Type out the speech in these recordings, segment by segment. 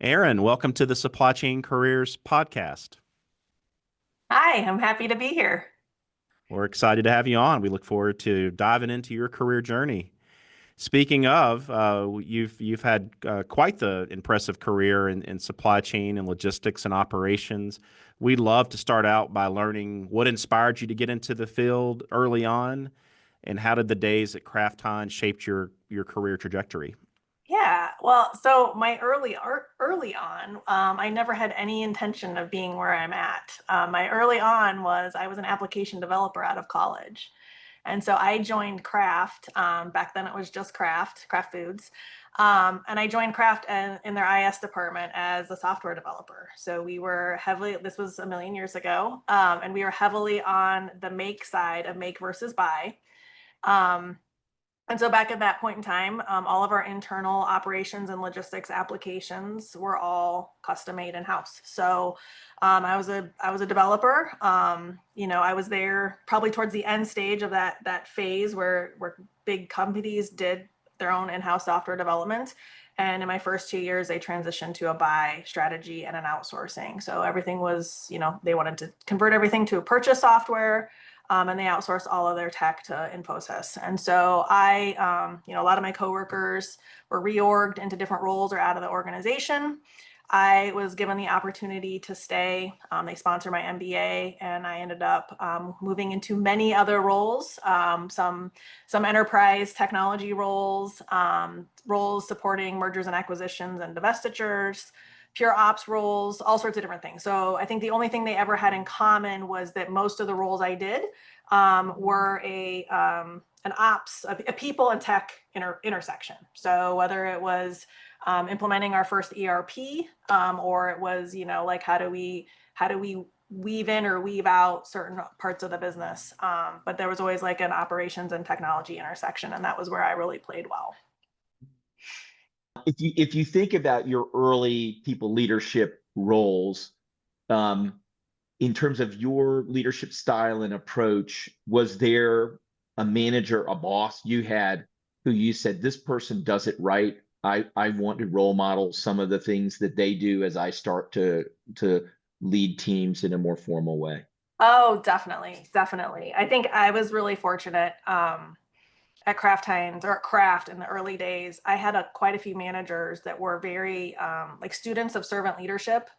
Erin, welcome to the Supply Chain Careers podcast. Hi, I'm happy to be here. We're excited to have you on. We look forward to diving into your career journey. Speaking of, you've had quite the impressive career in supply chain and logistics and operations. We'd love to start out by learning what inspired you to get into the field early on, and how did the days at Kraft shaped your career trajectory? Yeah, well, so my early on, I never had any intention of being where I'm at. My early on was I was an application developer out of college, and so I joined Kraft. Back then, it was just Kraft Foods, and I joined Kraft in their IS department as a software developer. So we were heavily. This was a million years ago, and we were heavily on the make side of make versus buy. Um, And so back at that point in time, all of our internal operations and logistics applications were all custom made in house. So I was a developer. I was there probably towards the end stage of that phase where big companies did their own in-house software development. And in my first 2 years, they transitioned to a buy strategy and an outsourcing. So everything was, they wanted to convert everything to a purchase software, and they outsourced all of their tech to Infosys. And so a lot of my coworkers were reorged into different roles or out of the organization. I was given the opportunity to stay. They sponsored my MBA, and I ended up moving into many other roles, some enterprise technology roles, roles supporting mergers and acquisitions and divestitures, pure ops roles, all sorts of different things. So I think the only thing they ever had in common was that most of the roles I did were an ops, a people and tech intersection. So whether it was implementing our first ERP, or it was, like how do we weave in or weave out certain parts of the business. But there was always like an operations and technology intersection, and that was where I really played well. If you think about your early people leadership roles, um, in terms of your leadership style and approach, was there a manager, a boss you had who you said, this person does it right? I want to role model some of the things that they do as I start to lead teams in a more formal way. Oh, definitely, definitely. I think I was really fortunate at Kraft Heinz or at Kraft in the early days. I had quite a few managers that were very like students of servant leadership.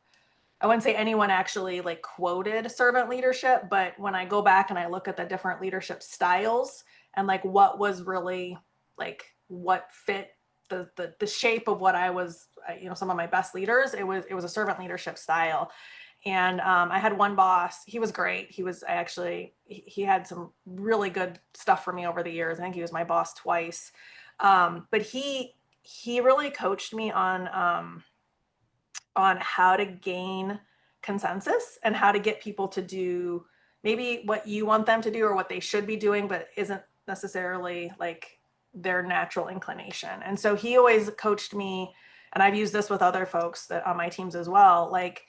I wouldn't say anyone actually like quoted servant leadership, but when I go back and I look at the different leadership styles and like what was really like what fit the shape of what I was, some of my best leaders, it was a servant leadership style. And I had one boss. He was great. He had some really good stuff for me over the years. I think he was my boss twice. But he really coached me on how to gain consensus and how to get people to do maybe what you want them to do or what they should be doing, but isn't necessarily like their natural inclination. And so he always coached me, and I've used this with other folks that on my teams as well. Like,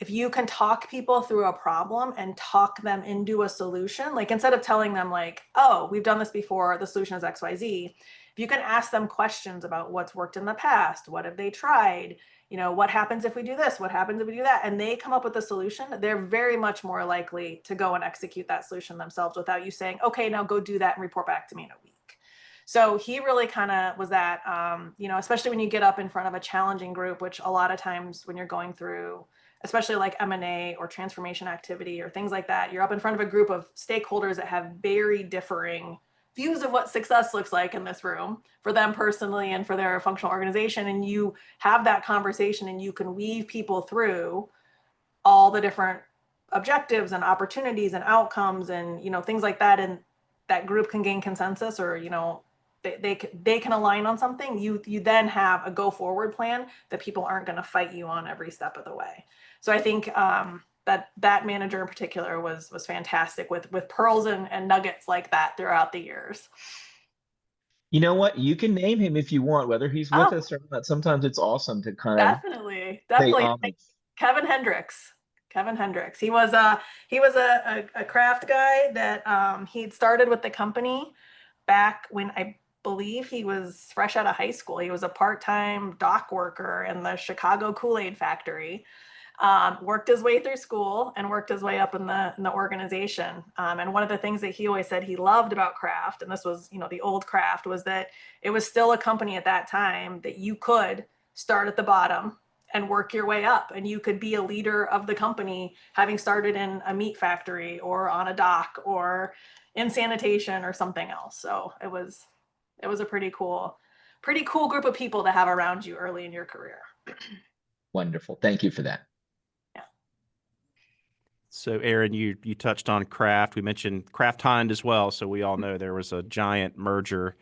if you can talk people through a problem and talk them into a solution, like instead of telling them like, oh, we've done this before, the solution is XYZ, if you can ask them questions about what's worked in the past, what have they tried, what happens if we do this, what happens if we do that, and they come up with a solution, they're very much more likely to go and execute that solution themselves without you saying, okay, now go do that and report back to me in a week. So he really kind of was that, especially when you get up in front of a challenging group, which a lot of times when you're going through, especially like M&A or transformation activity or things like that, you're up in front of a group of stakeholders that have very differing views of what success looks like in this room for them personally and for their functional organization. And you have that conversation and you can weave people through all the different objectives and opportunities and outcomes and, things like that. And that group can gain consensus, or, they can align on something. You then have a go forward plan that people aren't going to fight you on every step of the way. So I think that manager in particular was fantastic with pearls and nuggets like that throughout the years. You know what? You can name him if you want, whether he's with Oh, us or not. Sometimes it's awesome to kind of definitely, pay definitely. homage. Kevin Hendricks. Kevin Hendricks. He was a craft guy that he'd started with the company back when believe he was fresh out of high school. He was a part-time dock worker in the Chicago Kool-Aid factory. Worked his way through school and worked his way up in the organization. And one of the things that he always said he loved about Kraft, and this was, the old Kraft, was that it was still a company at that time that you could start at the bottom and work your way up, and you could be a leader of the company having started in a meat factory or on a dock or in sanitation or something else. So it was a pretty cool group of people to have around you early in your career. Wonderful. Thank you for that. So, Erin, you touched on Kraft. We mentioned Kraft Heinz as well. So we all know there was a giant merger,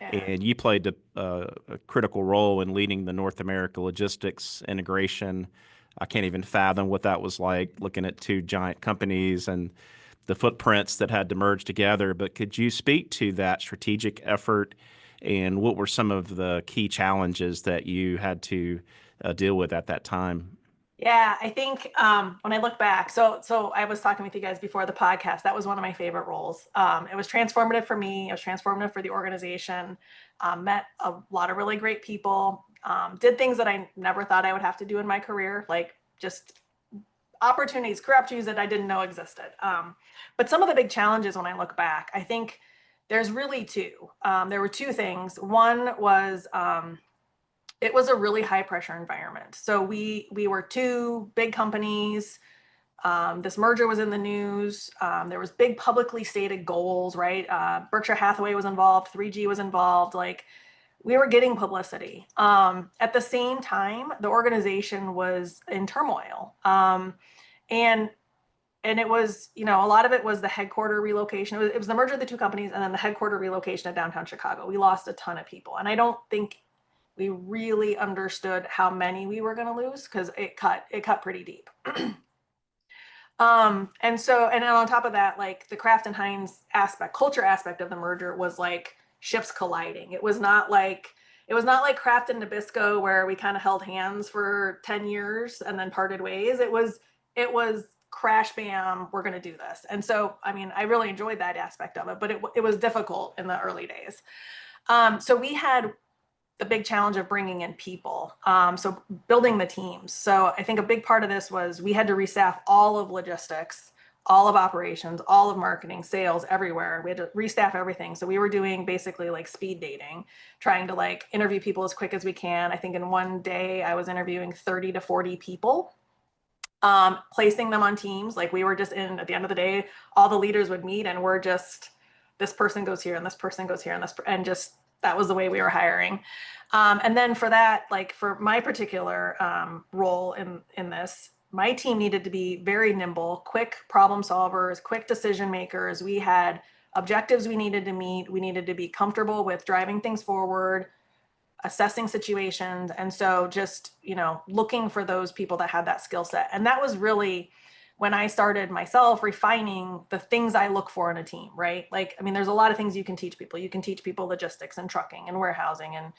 and you played a critical role in leading the North America logistics integration. I can't even fathom what that was like, looking at two giant companies and the footprints that had to merge together. But could you speak to that strategic effort, and what were some of the key challenges that you had to deal with at that time? Yeah, I think when I look back, so I was talking with you guys before the podcast. That was one of my favorite roles. It was transformative for me. It was transformative for the organization. Met a lot of really great people. Did things that I never thought I would have to do in my career, like just career opportunities that I didn't know existed. But some of the big challenges when I look back, I think there's really two. There were two things. One was it was a really high pressure environment. So we were two big companies. This merger was in the news. There was big publicly stated goals, right? Berkshire Hathaway was involved. 3G was involved. Like, we were getting publicity. At the same time, the organization was in turmoil. And it was, a lot of it was the headquarter relocation. It was the merger of the two companies and then the headquarter relocation of downtown Chicago. We lost a ton of people. And I don't think we really understood how many we were going to lose, because it cut pretty deep. And then on top of that, like, the Kraft and Heinz culture aspect of the merger was like ships colliding. It was not like Kraft and Nabisco, where we kind of held hands for 10 years and then parted ways. It was crash, bam, we're going to do this. And so, I mean, I really enjoyed that aspect of it, but it was difficult in the early days. So we had the big challenge of bringing in people. So building the teams. So I think a big part of this was we had to restaff all of logistics, all of operations, all of marketing, sales, everywhere. We had to restaff everything. So we were doing basically like speed dating, trying to like interview people as quick as we can. I think in one day I was interviewing 30 to 40 people, placing them on teams. Like, we were just at the end of the day, all the leaders would meet and we're just, this person goes here and this person goes here and just, that was the way we were hiring. And then for that, like, for my particular role in this, my team needed to be very nimble, quick problem solvers, quick decision makers. We had objectives we needed to meet. We needed to be comfortable with driving things forward, assessing situations. And so just, looking for those people that had that skill set. And that was really when I started myself refining the things I look for in a team, right? Like, I mean, there's a lot of things you can teach people. You can teach people logistics and trucking and warehousing and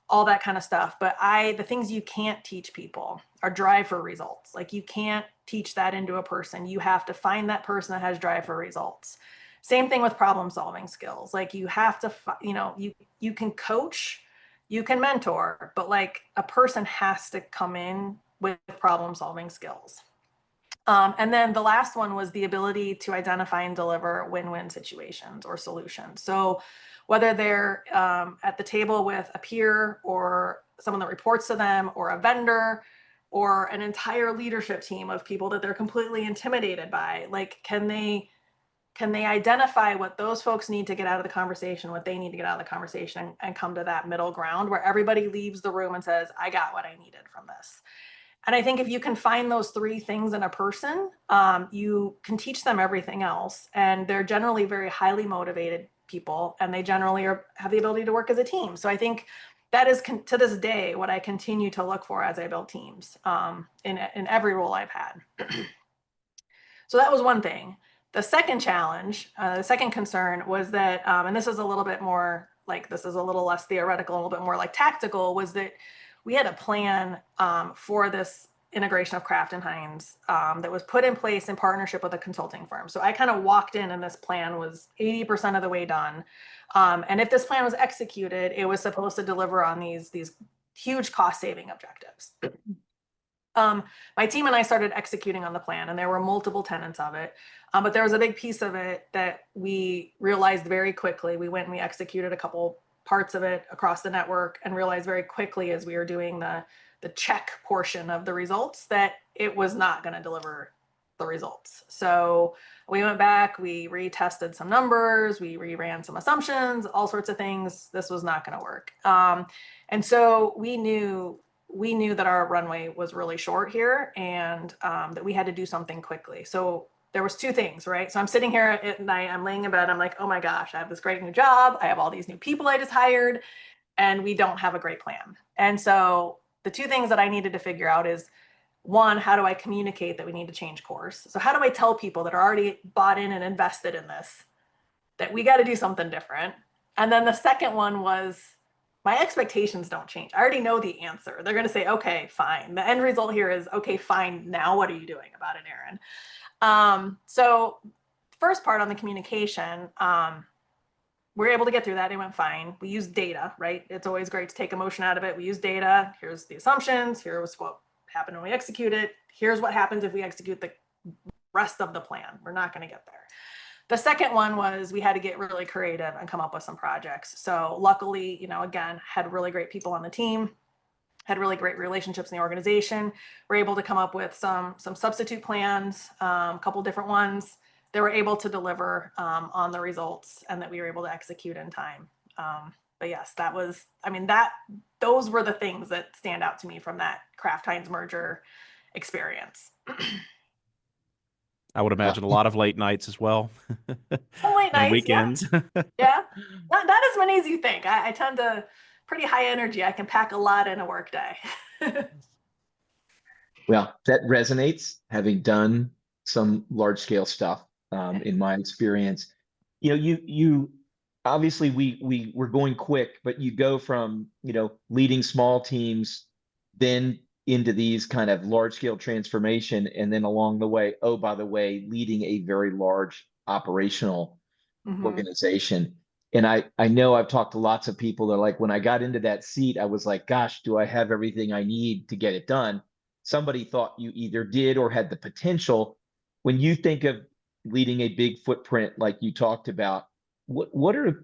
all that kind of stuff. But the things you can't teach people are drive for results. Like, you can't teach that into a person. You have to find that person that has drive for results. Same thing with problem solving skills. Like, you have to, you can coach, you can mentor, but like, a person has to come in with problem solving skills. And then the last one was the ability to identify and deliver win-win situations or solutions. So whether they're at the table with a peer or someone that reports to them or a vendor or an entire leadership team of people that they're completely intimidated by, like, can they identify what those folks need to get out of the conversation, what they need to get out of the conversation, and come to that middle ground where everybody leaves the room and says, I got what I needed from this. And I think if you can find those three things in a person, you can teach them everything else. And they're generally very highly motivated people, and they generally have the ability to work as a team. So I think that is, to this day, what I continue to look for as I build teams in every role I've had. So that was one thing. The second challenge, the second concern was that, and this is a little bit more like, this is a little less theoretical, a little bit more like tactical, was that we had a plan for this integration of Kraft and Heinz that was put in place in partnership with a consulting firm. So I kind of walked in and this plan was 80% of the way done. And if this plan was executed, it was supposed to deliver on these huge cost saving objectives. My team and I started executing on the plan, and there were multiple tenets of it. But there was a big piece of it that we realized very quickly. We went and we executed a couple parts of it across the network and realized very quickly as we were doing the check portion of the results that it was not going to deliver the results. So we went back, we retested some numbers, we reran some assumptions, all sorts of things. This was not going to work. And so we knew that our runway was really short here, and that we had to do something quickly. So there was two things, right? So I'm sitting here at night, I'm laying in bed, I'm like, oh my gosh, I have this great new job. I have all these new people I just hired, and we don't have a great plan. And so the two things that I needed to figure out is, one, how do I communicate that we need to change course? So how do I tell people that are already bought in and invested in this that we got to do something different? And then the second one was, my expectations don't change. I already know the answer. They're going to say, okay, fine. The end result here is, okay, fine. Now what are you doing about it, Erin? So first part on the communication, we're able to get through that. It went fine. We used data, right? It's always great to take emotion out of it. We use data. Here's the assumptions. Here's what happened when we execute it. Here's what happens if we execute the rest of the plan. We're not going to get there. The second one was we had to get really creative and come up with some projects. So luckily, again, had really great people on the team, had really great relationships in the organization. We're able to come up with some substitute plans, a couple different ones that were able to deliver on the results and that we were able to execute in time. But yes, those were the things that stand out to me from that Kraft Heinz merger experience. I would imagine a lot of late nights as well. Some late and nights, weekends. Yeah. Not as many as you think. I tend to pretty high energy. I can pack a lot in a work day. Well, that resonates, having done some large scale stuff in my experience. You obviously we're going quick, but you go from, leading small teams, then into these kind of large scale transformation, and then along the way, oh, by the way, leading a very large operational organization. And I know I've talked to lots of people that are like, when I got into that seat, I was like, gosh, do I have everything I need to get it done? Somebody thought you either did or had the potential. When you think of leading a big footprint like you talked about, what are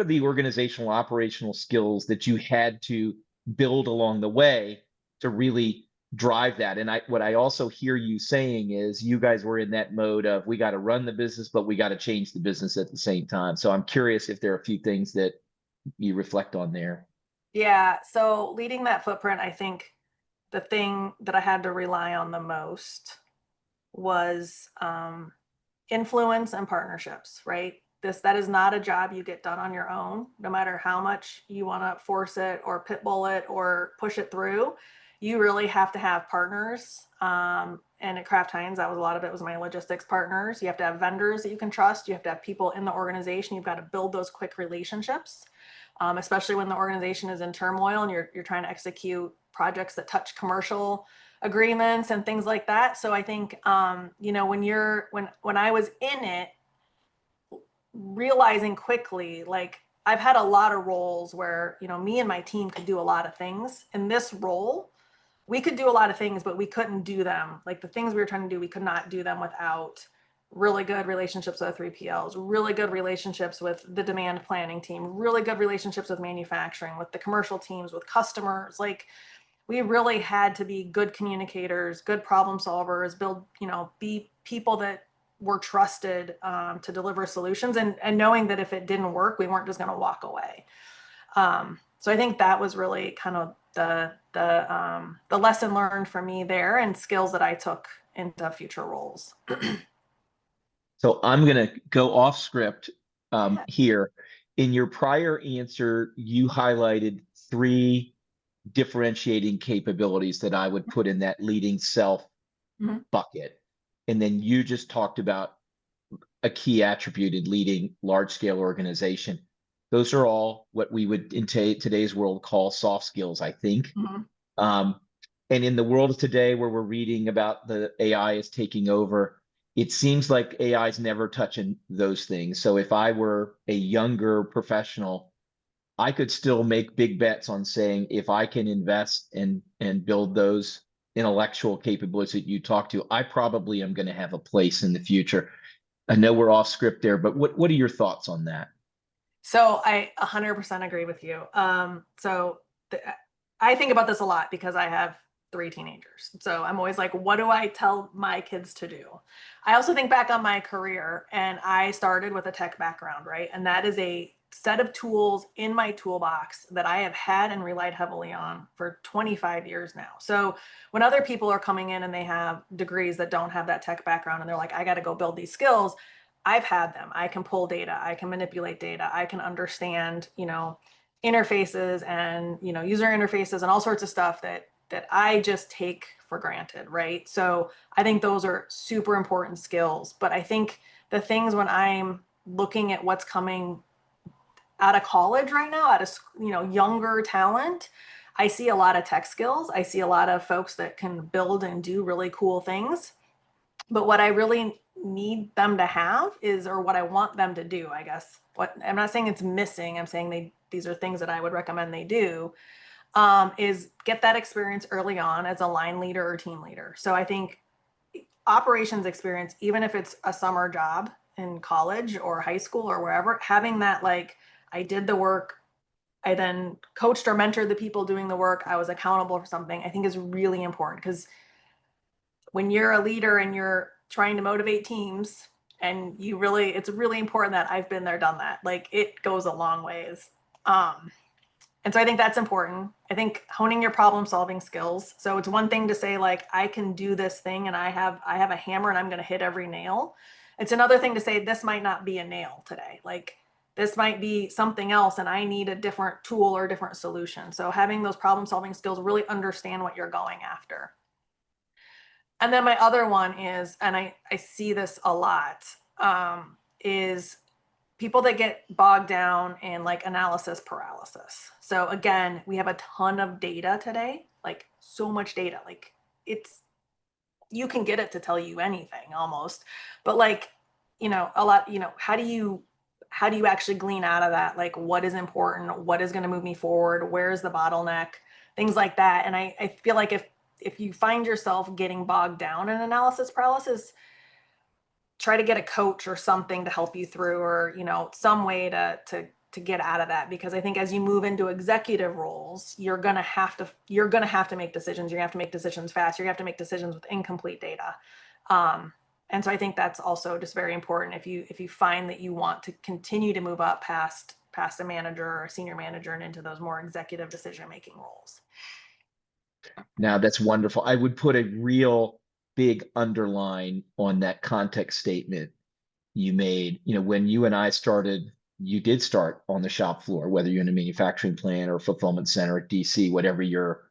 the organizational operational skills that you had to build along the way to really drive that? And what I also hear you saying is you guys were in that mode of, we got to run the business, but we got to change the business at the same time. So I'm curious if there are a few things that you reflect on there. Yeah. So leading that footprint, I think the thing that I had to rely on the most was influence and partnerships, right? That is not a job you get done on your own, no matter how much you want to force it or pitbull it or push it through. You really have to have partners. And at Kraft Heinz, a lot of it was my logistics partners. You have to have vendors that you can trust. You have to have people in the organization. You've got to build those quick relationships, especially when the organization is in turmoil and you're trying to execute projects that touch commercial agreements and things like that. So I think, when I was in it, realizing quickly, like, I've had a lot of roles where, me and my team could do a lot of things. In this role, we could do a lot of things, but we couldn't do them. Like the things we were trying to do, we could not do them without really good relationships with 3PLs, really good relationships with the demand planning team, really good relationships with manufacturing, with the commercial teams, with customers. Like, we really had to be good communicators, good problem solvers, be people that were trusted to deliver solutions, and knowing that if it didn't work, we weren't just going to walk away. So I think that was really kind of the lesson learned for me there, and skills that I took into future roles. So I'm going to go off script here. In your prior answer, you highlighted 3 differentiating capabilities that I would put in that leading self bucket. And then you just talked about a key attribute in leading large scale organization. Those are all what we would in today's world call soft skills, I think. And in the world of today where we're reading about the AI is taking over, it seems like AI is never touching those things. So if I were a younger professional, I could still make big bets on saying if I can invest and build those intellectual capabilities that you talk to, I probably am going to have a place in the future. I know we're off script there, but what are your thoughts on that? So I 100% agree with you. I think about this a lot because I have 3 teenagers. So I'm always like, what do I tell my kids to do? I also think back on my career, and I started with a tech background, right? And that is a set of tools in my toolbox that I have had and relied heavily on for 25 years now. So when other people are coming in and they have degrees that don't have that tech background and they're like, I got to go build these skills, I've had them. I can pull data, I can manipulate data, I can understand, interfaces and, user interfaces and all sorts of stuff that I just take for granted, right? So I think those are super important skills. But I think the things when I'm looking at what's coming out of college right now, out of, younger talent, I see a lot of tech skills. I see a lot of folks that can build and do really cool things. But what I really need them to have is, or what I want them to do, I guess. What I'm not saying it's missing. I'm saying these are things that I would recommend they do, is get that experience early on as a line leader or team leader. So I think operations experience, even if it's a summer job in college or high school or wherever, having that, like, I did the work, I then coached or mentored the people doing the work, I was accountable for something, I think is really important. Because when you're a leader and you're trying to motivate teams, and it's really important that I've been there, done that. Like, it goes a long ways. And so I think that's important. I think honing your problem solving skills. So it's one thing to say, like, I can do this thing and I have a hammer and I'm going to hit every nail. It's another thing to say, this might not be a nail today. Like, this might be something else and I need a different tool or a different solution. So having those problem solving skills, really understand what you're going after. And then my other one is, and I see this a lot, is people that get bogged down in, like, analysis paralysis. So again, we have a ton of data today, like, so much data, like, you can get it to tell you anything almost, but, like, a lot, how do you actually glean out of that? Like, what is important? What is going to move me forward? Where's the bottleneck? Things like that. And I feel like if you find yourself getting bogged down in analysis paralysis, try to get a coach or something to help you through, or, some way to get out of that. Because I think as you move into executive roles, you're going to have to make decisions. You're going to have to make decisions fast. You're going to have to make decisions with incomplete data. And so I think that's also just very important. If you find that you want to continue to move up past a manager or a senior manager and into those more executive decision-making roles. Now that's wonderful. I would put a real big underline on that context statement you made. When you and I started, you did start on the shop floor, whether you're in a manufacturing plant or fulfillment center at DC, whatever your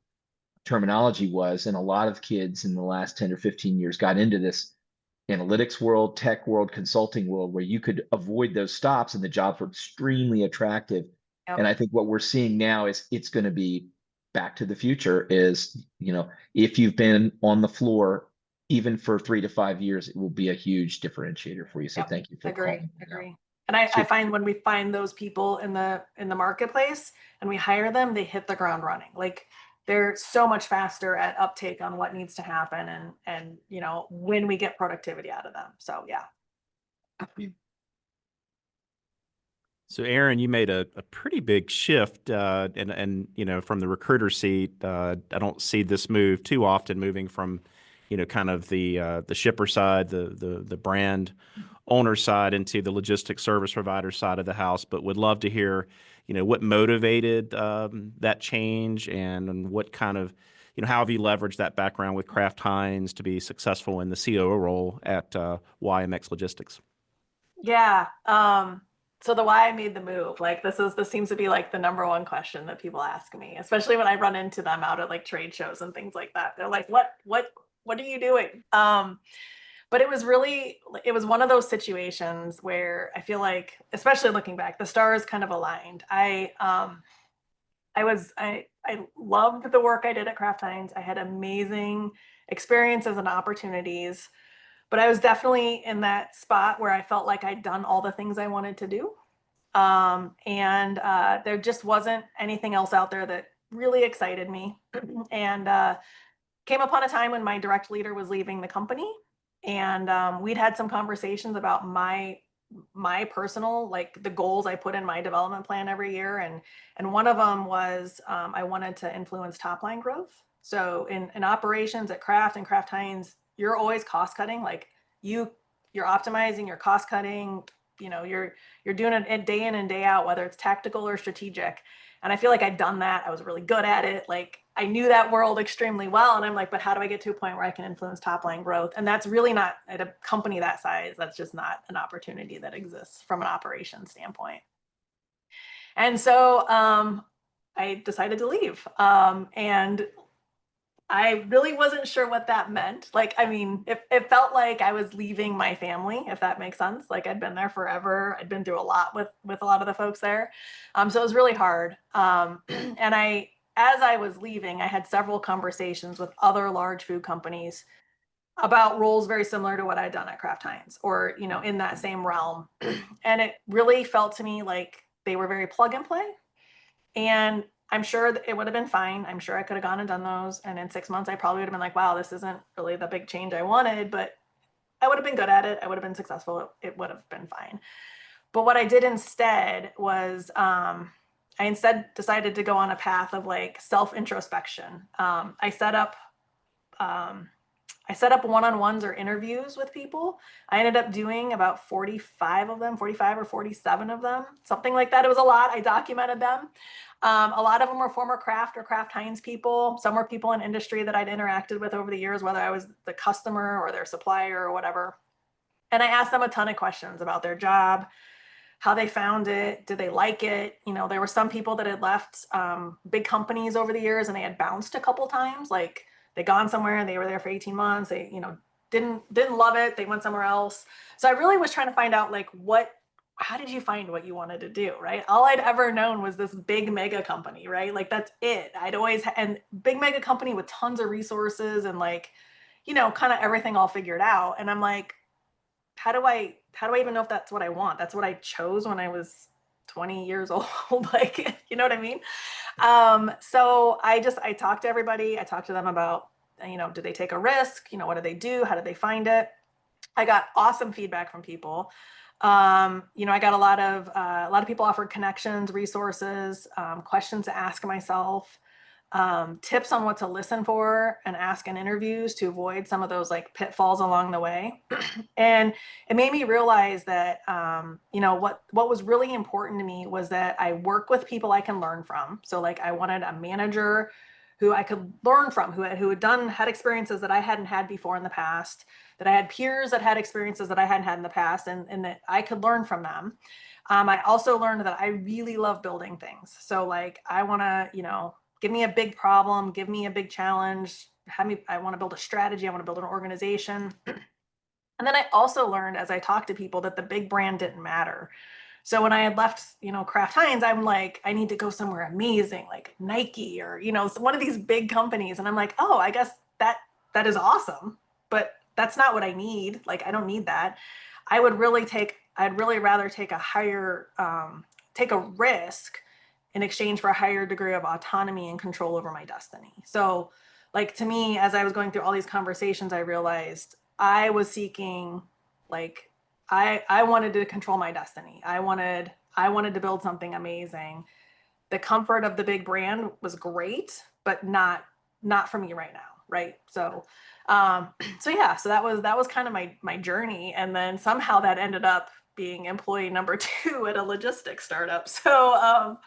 terminology was. And a lot of kids in the last 10 or 15 years got into this analytics world, tech world, consulting world, where you could avoid those stops and the jobs were extremely attractive. Yep. And I think what we're seeing now is it's going to be back to the future is, if you've been on the floor, even for 3 to 5 years, it will be a huge differentiator for you. So Yep. thank you for calling that out. Agree. And I find when we find those people in the marketplace and we hire them, they hit the ground running. Like, they're so much faster at uptake on what needs to happen and when we get productivity out of them. So yeah. So, Erin, you made a pretty big shift, and from the recruiter seat, I don't see this move too often, moving from, kind of the shipper side, the brand owner side, into the logistics service provider side of the house. But would love to hear, what motivated that change, and what kind of, how have you leveraged that background with Kraft Heinz to be successful in the COO role at YMX Logistics? Yeah. So the why I made the move, like, this seems to be, like, the number one question that people ask me, especially when I run into them out at, like, trade shows and things like that. They're like, what are you doing? But it was one of those situations where I feel like, especially looking back, the stars kind of aligned. I I loved the work I did at Kraft Heinz. I had amazing experiences and opportunities, but I was definitely in that spot where I felt like I'd done all the things I wanted to do. And there just wasn't anything else out there that really excited me. And came upon a time when my direct leader was leaving the company, and we'd had some conversations about my personal, like the goals I put in my development plan every year, and one of them was I wanted to influence top line growth. So in operations at Kraft and Kraft Heinz, you're always cost cutting. Like you're optimizing, you're cost cutting. You know, you're doing it day in and day out, whether it's tactical or strategic. And I feel like I'd done that. I was really good at it. Like I knew that world extremely well. And I'm like, but how do I get to a point where I can influence top line growth? And that's really not at a company that size. That's just not an opportunity that exists from an operations standpoint. And so I decided to leave. And I really wasn't sure what that meant. Like, I mean, it felt like I was leaving my family, if that makes sense. Like I'd been there forever. I'd been through a lot with a lot of the folks there. So it was really hard. And as I was leaving, I had several conversations with other large food companies about roles very similar to what I'd done at Kraft Heinz, or, you know, in that same realm. And it really felt to me like they were very plug and play. And I'm sure that it would have been fine. I'm sure I could have gone and done those. And in 6 months, I probably would have been like, wow, this isn't really the big change I wanted, but I would have been good at it. I would have been successful. It would have been fine. But what I did instead was I instead decided to go on a path of like self introspection. I set up one-on-ones or interviews with people. I ended up doing about 45 of them, 45 or 47 of them, something like that. It was a lot. I documented them. A lot of them were former Kraft or Kraft Heinz people. Some were people in industry that I'd interacted with over the years, whether I was the customer or their supplier or whatever. And I asked them a ton of questions about their job, how they found it, did they like it? You know, there were some people that had left big companies over the years and they had bounced a couple times. Like they'd gone somewhere and they were there for 18 months. They, you know, didn't love it. They went somewhere else. So I really was trying to find out like how did you find what you wanted to do, right? All I'd ever known was this big mega company, right? Like that's it. And big mega company with tons of resources and like, you know, kind of everything all figured out. And I'm like, how do I even know if that's what I want? That's what I chose when I was 20 years old. Like, you know what I mean? So I talked to everybody. I talked to them about, you know, did they take a risk? You know, what did they do? How did they find it? I got awesome feedback from people. You know, I got a lot of people offered connections, resources, questions to ask myself, tips on what to listen for and ask in interviews to avoid some of those like pitfalls along the way. And it made me realize that, you know, what was really important to me was that I work with people I can learn from. So like I wanted a manager who I could learn from, who had experiences that I hadn't had before in the past, that I had peers that had experiences that I hadn't had in the past, and that I could learn from them. I also learned that I really love building things. So like I want to, you know, give me a big problem, give me a big challenge, I want to build a strategy, I want to build an organization. And then I also learned as I talked to people that the big brand didn't matter. So when I had left, you know, Kraft Heinz, I'm like, I need to go somewhere amazing, like Nike or, you know, one of these big companies. And I'm like, oh, I guess that is awesome, but that's not what I need. Like, I don't need that. I'd really rather take take a risk in exchange for a higher degree of autonomy and control over my destiny. So like to me, as I was going through all these conversations, I realized I was seeking like I wanted to control my destiny. I wanted to build something amazing. The comfort of the big brand was great, but not for me right now, right? So so yeah, so that was kind of my journey, and then somehow that ended up being employee number 2 at a logistics startup. So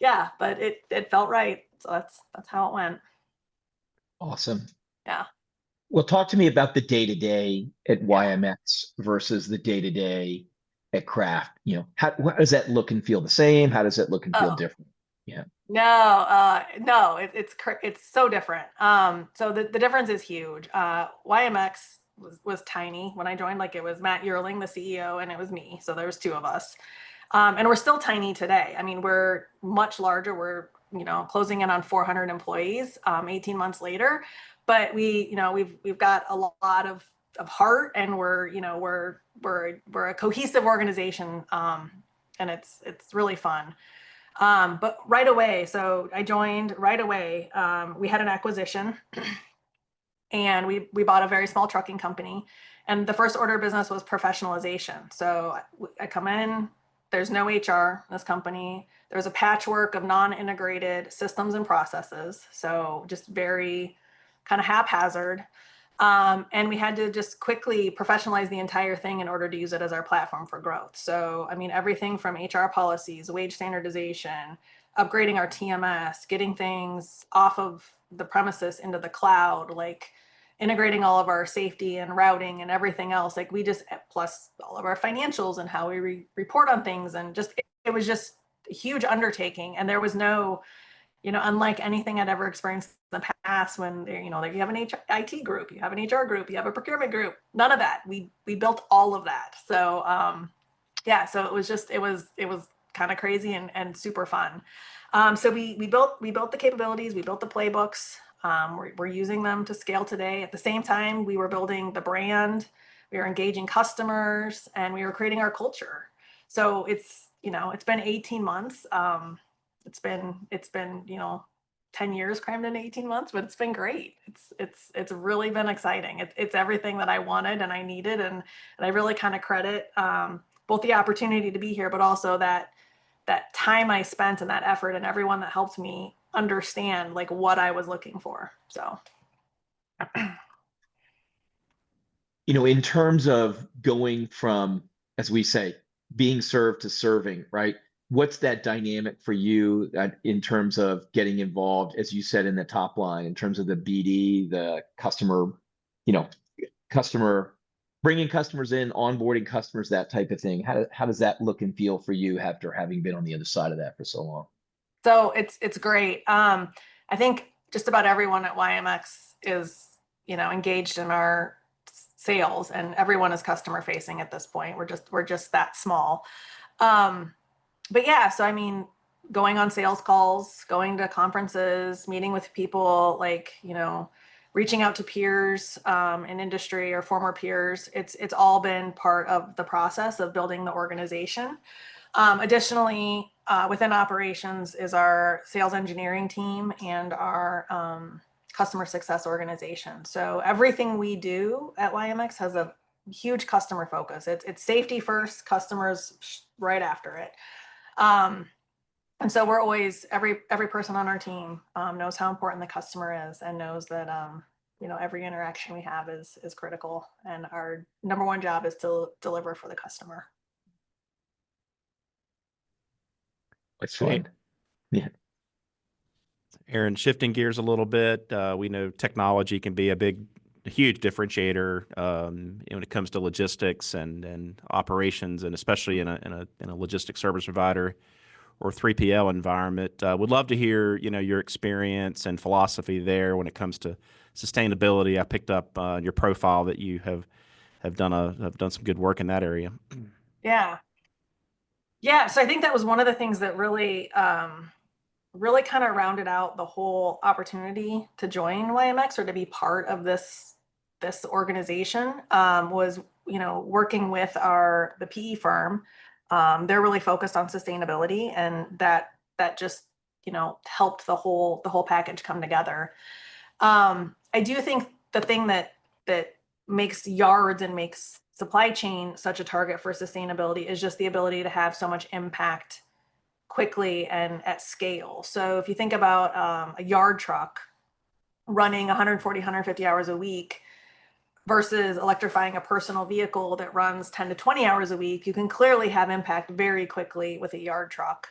yeah, but it felt right. So that's how it went. Awesome. Yeah. Well, talk to me about the day-to-day at Yeah. YMX versus the day-to-day at Kraft. You know, how does that look and feel the same? How does it look and feel Oh, different? Yeah. no, it's so different. So the difference is huge. YMX was tiny when I joined. Like it was Matt Yearling, the CEO, and it was me. So there was 2 of us. And we're still tiny today. I mean, we're much larger. We're closing in on 400 employees 18 months later. But we've got a lot of heart, and we're a cohesive organization, and it's really fun. But right away, so I joined right away. We had an acquisition, and we bought a very small trucking company. And the first order of business was professionalization. So I come in, there's no HR in this company. There's a patchwork of non-integrated systems and processes. So just very kind of haphazard. And we had to just quickly professionalize the entire thing in order to use it as our platform for growth. So, I mean, everything from HR policies, wage standardization, upgrading our TMS, getting things off of the premises into the cloud, like integrating all of our safety and routing and everything else. Like we just, plus all of our financials and how we report on things. And just, it was just a huge undertaking. And there was no, unlike anything I'd ever experienced in the past, when like you have an IT group, you have an HR group, you have a procurement group, none of that. We built all of that. So yeah, so it was kind of crazy and super fun. So we built the capabilities, we built the playbooks. We're using them to scale today. At the same time, we were building the brand, we were engaging customers, and we were creating our culture. So it's been 18 months. It's been 10 years crammed in 18 months, but it's been great. It's really been exciting. It's everything that I wanted and I needed, and I really kind of credit both the opportunity to be here, but also that time I spent and that effort and everyone that helped me understand like what I was looking for. So In terms of going from, as we say, being served to serving, right? What's that dynamic for you in terms of getting involved, as you said, in the top line, in terms of the BD, the customer, customer, bringing customers in, onboarding customers, that type of thing? How does that look and feel for you after having been on the other side of that for so long? So it's great. I think just about everyone at YMX is, engaged in our sales, and everyone is customer facing at this point. We're just that small. But yeah, so I mean, going on sales calls, going to conferences, meeting with people, like, reaching out to peers in industry or former peers, it's all been part of the process of building the organization. Additionally, within operations is our sales engineering team and our customer success organization. So everything we do at YMX has a huge customer focus. It's safety first, customers right after it. And so we're always, every person on our team knows how important the customer is, and knows that every interaction we have is critical, and our number one job is to deliver for the customer. That's fine. Yeah. Erin, shifting gears a little bit, we know technology can be a huge differentiator when it comes to logistics and operations, and especially in a logistics service provider or 3PL environment. Would love to hear your experience and philosophy there when it comes to sustainability. I picked up your profile that you have done some good work in that area. Yeah. Yeah. So I think that was one of the things that really kind of rounded out the whole opportunity to join YMX, or to be part of this organization, was working with the PE firm. They're really focused on sustainability, and that just helped the whole package come together. I do think the thing that makes yards and makes supply chain such a target for sustainability is just the ability to have so much impact quickly and at scale. So if you think about a yard truck running 140, 150 hours a week versus electrifying a personal vehicle that runs 10 to 20 hours a week, you can clearly have impact very quickly with a yard truck.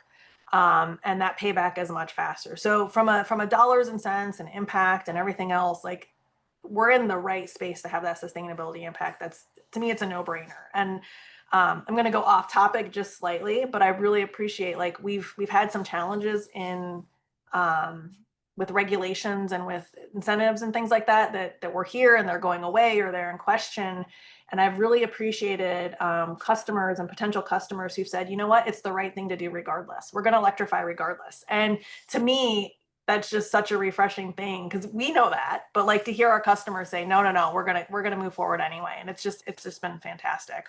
And that payback is much faster. So from a dollars and cents and impact and everything else, like, we're in the right space to have that sustainability impact. To me, it's a no-brainer. And I'm going to go off topic just slightly, but I really appreciate, like, we've had some challenges in with regulations and with incentives and things like that, that we're here and they're going away or they're in question. And I've really appreciated customers and potential customers who've said, you know what, it's the right thing to do regardless. We're going to electrify regardless. And to me, that's just such a refreshing thing, because we know that, but like to hear our customers say, no, no, no, we're gonna move forward anyway. And it's just been fantastic.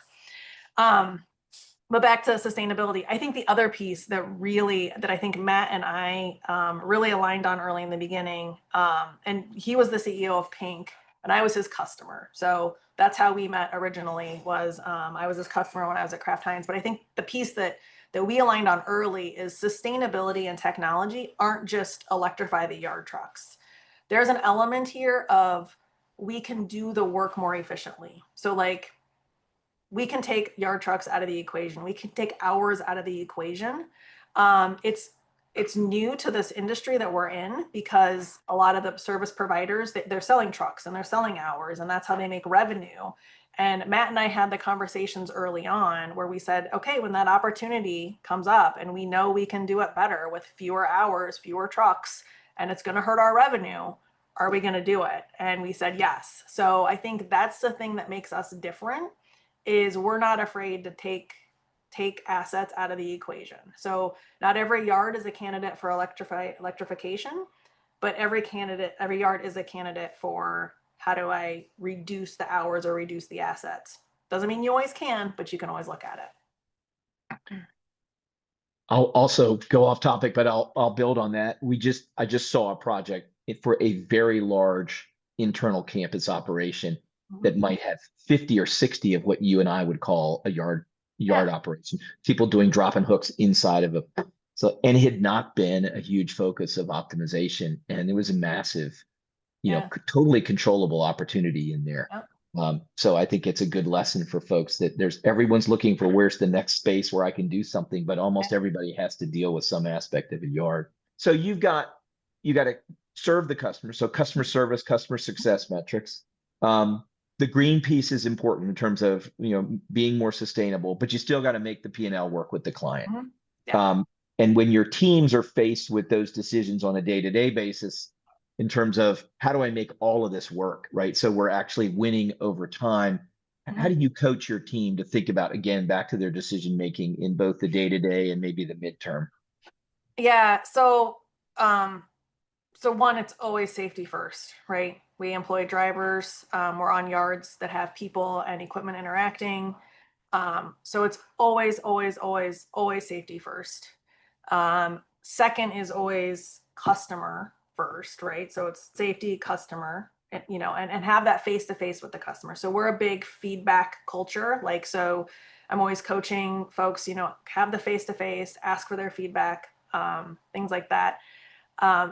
But back to sustainability, I think the other piece that I think Matt and I really aligned on early in the beginning, and he was the CEO of Pink and I was his customer. So that's how we met originally, was I was his customer when I was at Kraft Heinz. But I think the piece that we aligned on early is sustainability and technology aren't just electrify the yard trucks. There's an element here of we can do the work more efficiently. So like, we can take yard trucks out of the equation. We can take hours out of the equation. It's new to this industry that we're in, because a lot of the service providers, they're selling trucks and they're selling hours, and that's how they make revenue. And Matt and I had the conversations early on where we said, okay, when that opportunity comes up and we know we can do it better with fewer hours, fewer trucks, and it's going to hurt our revenue, are we going to do it? And we said yes. So I think that's the thing that makes us different, is we're not afraid to take assets out of the equation. So not every yard is a candidate for electrification, but every yard is a candidate for, how do I reduce the hours or reduce the assets? Doesn't mean you always can, but you can always look at it. I'll also go off topic, but I'll build on that. I just saw a project for a very large internal campus operation that might have 50 or 60 of what you and I would call a yard operation. People doing drop and hooks inside of and it had not been a huge focus of optimization, and there was a massive, totally controllable opportunity in there. So I think it's a good lesson for folks that everyone's looking for where's the next space where I can do something, but almost everybody has to deal with some aspect of a yard. So you got to serve the customer. So customer service, customer success metrics. The green piece is important in terms of, being more sustainable, but you still got to make the P&L work with the client. Mm-hmm. Yeah. And when your teams are faced with those decisions on a day-to-day basis, in terms of how do I make all of this work, right? So we're actually winning over time. Mm-hmm. How do you coach your team to think about, again, back to their decision-making in both the day-to-day and maybe the midterm? Yeah. So one, it's always safety first, right? We employ drivers. We're on yards that have people and equipment interacting. So it's always, always, always, always safety first. Second is always customer first, right? So it's safety, customer, and have that face-to-face with the customer. So we're a big feedback culture. So I'm always coaching folks, have the face-to-face, ask for their feedback, things like that.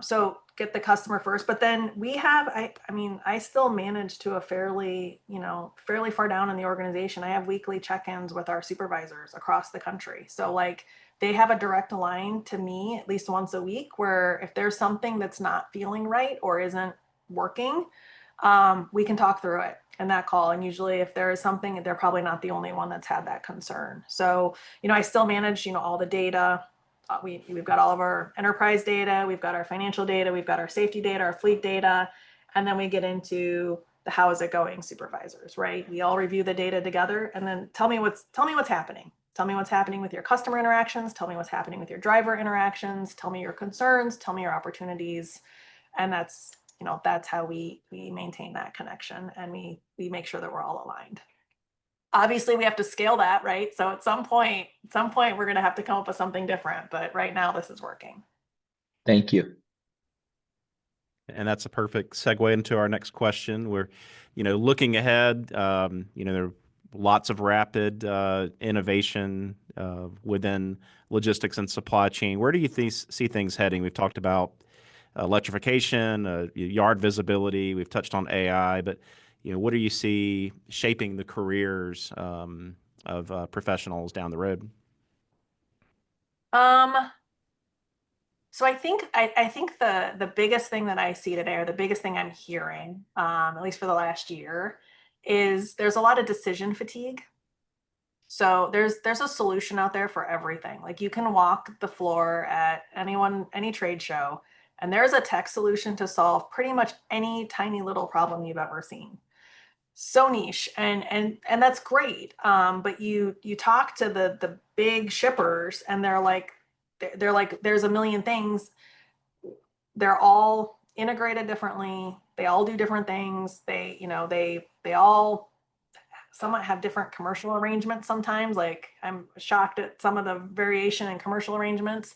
So get the customer first, but then we have, I still manage to a fairly far down in the organization. I have weekly check-ins with our supervisors across the country. So they have a direct line to me at least once a week, where if there's something that's not feeling right or isn't working, we can talk through it in that call. And usually if there is something, they're probably not the only one that's had that concern. So, I still manage, all the data. We've got all of our enterprise data, we've got our financial data, we've got our safety data, our fleet data, and then we get into the how is it going supervisors, right? We all review the data together, and then tell me what's happening. Tell me what's happening with your customer interactions, tell me what's happening with your driver interactions, tell me your concerns, tell me your opportunities. And that's how we maintain that connection, and we make sure that we're all aligned. Obviously we have to scale that, right? So at some point we're going to have to come up with something different, but right now this is working. Thank you. And that's a perfect segue into our next question. We're, looking ahead, there are lots of rapid innovation within logistics and supply chain. Where do you see things heading? We've talked about electrification, yard visibility. We've touched on AI, but what do you see shaping the careers of professionals down the road? So I think the biggest thing that I see today, or the biggest thing I'm hearing, at least for the last year, is there's a lot of decision fatigue. So there's a solution out there for everything. You can walk the floor at any trade show, And there's a tech solution to solve pretty much any tiny little problem you've ever seen. So niche, and that's great. But you talk to the big shippers, and they're like, there's a million things. They're all integrated differently. They all do different things. They all somewhat have different commercial arrangements sometimes. Like, I'm shocked at some of the variation in commercial arrangements.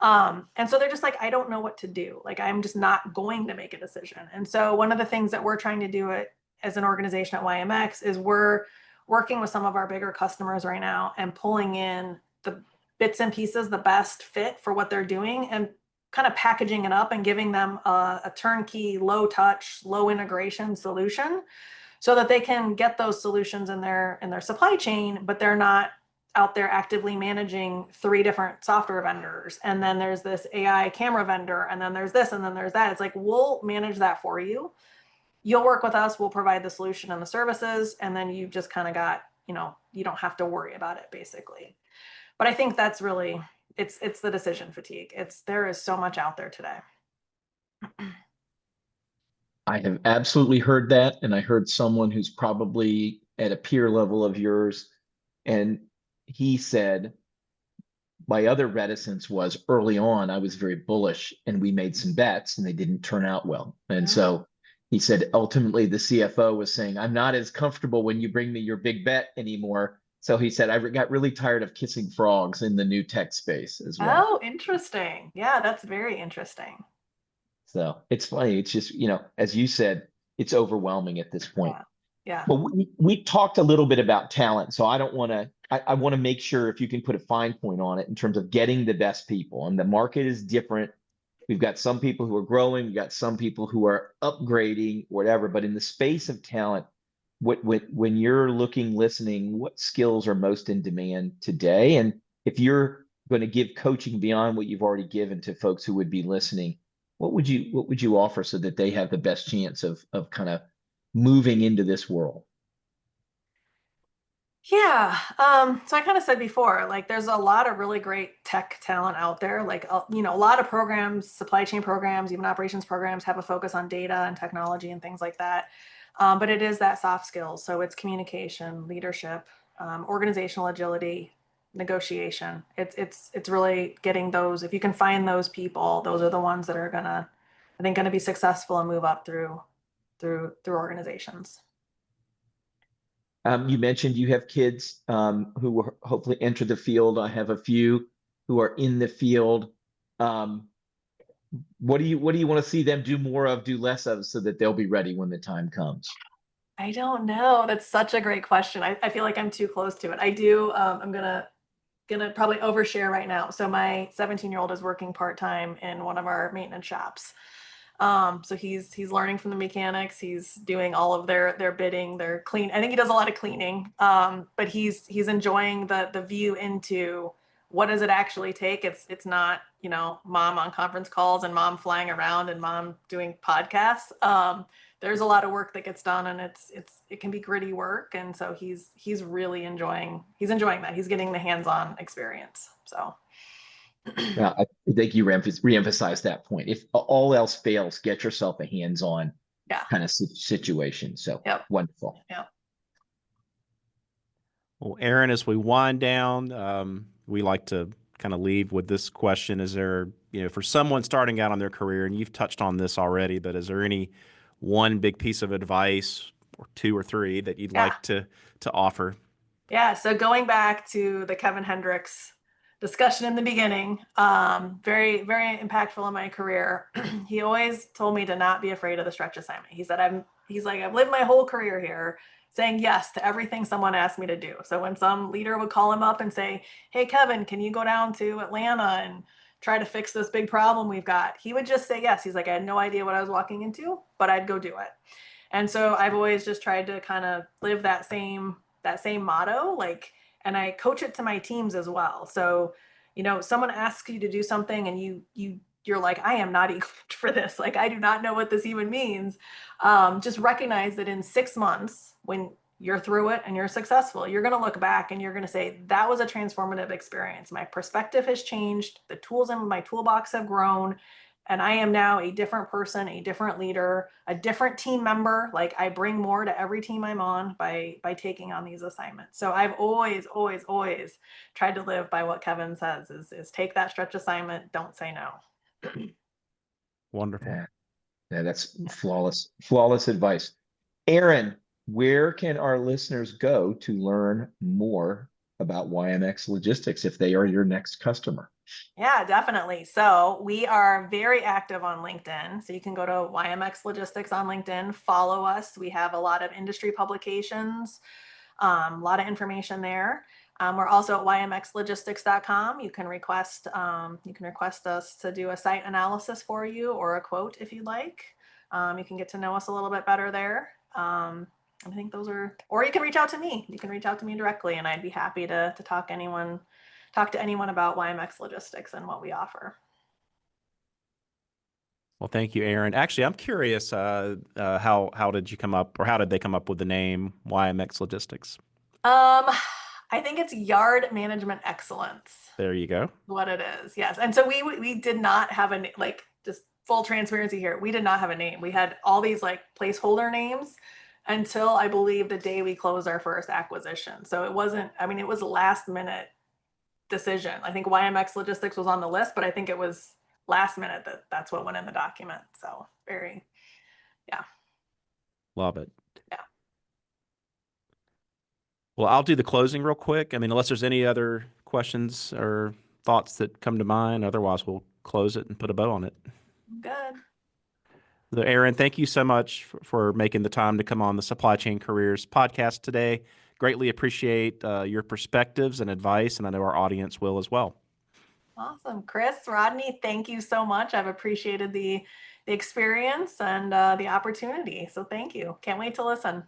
And so they're just like, I don't know what to do. Like, I'm just not going to make a decision. And so one of the things that we're trying to do as an organization at YMX is we're working with some of our bigger customers right now and pulling in the bits and pieces, the best fit for what they're doing, and kind of packaging it up and giving them a turnkey, low touch, low integration solution so that they can get those solutions in their supply chain, but they're not out there actively managing 3 different software vendors. And then there's this AI camera vendor, and then there's this, and then there's that. It's like, we'll manage that for you. You'll work with us, we'll provide the solution and the services, and then you've just kind of got, you don't have to worry about it, basically. But I think that's really, it's the decision fatigue. There is so much out there today. I have absolutely heard that, and I heard someone who's probably at a peer level of yours, and he said, my other reticence was early on, I was very bullish, and we made some bets, and they didn't turn out well. And so he said, ultimately, the CFO was saying, I'm not as comfortable when you bring me your big bet anymore. So he said, I got really tired of kissing frogs in the new tech space as well. Oh, interesting. Yeah, that's very interesting. So it's funny. It's just, as you said, it's overwhelming at this point. Yeah. Well, we talked a little bit about talent, so I don't want to. I want to make sure if you can put a fine point on it in terms of getting the best people. And the market is different. We've got some people who are growing. We've got some people who are upgrading, whatever. But in the space of talent, when you're listening, what skills are most in demand today? And if you're going to give coaching beyond what you've already given to folks who would be listening, what would you offer so that they have the best chance of kind of moving into this world? Yeah. So I kind of said before, like, there's a lot of really great tech talent out there. Like, a lot of programs, supply chain programs, even operations programs, have a focus on data and technology and things like that. But it is that soft skills. So it's communication, leadership, organizational agility, negotiation. It's really getting those. If you can find those people, those are the ones that are I think, gonna be successful and move up through organizations. You mentioned you have kids who will hopefully enter the field. I have a few who are in the field. What do you want to see them do more of, do less of, so that they'll be ready when the time comes? I don't know. That's such a great question. I feel like I'm too close to it. I do. I'm gonna probably overshare right now. So my 17-year-old is working part-time in one of our maintenance shops. So he's learning from the mechanics. He's doing all of their bidding, their clean. I think he does a lot of cleaning. But he's enjoying the view into what does it actually take. It's not, mom on conference calls and mom flying around and mom doing podcasts. There's a lot of work that gets done, and it can be gritty work. And so he's really enjoying that. He's getting the hands-on experience. So. Well, I think you reemphasize that point. If all else fails, get yourself a hands-on kind of situation. So wonderful. Yeah. Well, Erin, as we wind down, we like to kind of leave with this question. Is there, for someone starting out on their career, and you've touched on this already, but is there any one big piece of advice, or 2 or 3, that you'd like to offer? Yeah. So going back to the Kevin Hendricks discussion in the beginning, very, very impactful in my career. He always told me to not be afraid of the stretch assignment. He said, I've lived my whole career here saying yes to everything someone asked me to do. So when some leader would call him up and say, hey, Kevin, can you go down to Atlanta and try to fix this big problem we've got? He would just say yes. He's like, I had no idea what I was walking into, but I'd go do it. And so I've always just tried to kind of live that same motto, and I coach it to my teams as well. So, someone asks you to do something and you're like, I am not equipped for this. Like, I do not know what this even means. Just recognize that in 6 months, when you're through it and you're successful, you're going to look back and you're going to say, that was a transformative experience. My perspective has changed. The tools in my toolbox have grown. And I am now a different person, a different leader, a different team member. Like I bring more to every team I'm on by taking on these assignments. So I've always, always, always tried to live by what Kevin says is take that stretch assignment, don't say no. Wonderful. Yeah, that's flawless advice. Erin, where can our listeners go to learn more about YMX Logistics if they are your next customer? Yeah, definitely. So we are very active on LinkedIn. So you can go to YMX Logistics on LinkedIn, follow us. We have a lot of industry publications, a lot of information there. We're also at ymxlogistics.com. You can request us to do a site analysis for you or a quote if you'd like. You can get to know us a little bit better there. I think those are, or you can reach out to me. You can reach out to me directly, and I'd be happy to talk to anyone about YMX Logistics and what we offer. Well, thank you, Erin. Actually, I'm curious, how did you come up, or how did they come up with the name YMX Logistics? I think it's yard management excellence. There you go. What it is, yes. And so we did not have like, just full transparency here. We did not have a name. We had all these like placeholder names until I believe the day we closed our first acquisition. So it wasn't, I mean, it was a last minute decision. I think YMX Logistics was on the list, but I think it was last minute that's what went in the document. So very, yeah. Love it. Yeah. Well, I'll do the closing real quick. I mean, unless there's any other questions or thoughts that come to mind, otherwise we'll close it and put a bow on it. Good. So, Erin, thank you so much for making the time to come on the Supply Chain Careers podcast today. Greatly appreciate your perspectives and advice, and I know our audience will as well. Awesome. Chris, Rodney, thank you so much. I've appreciated the experience and the opportunity. So thank you. Can't wait to listen.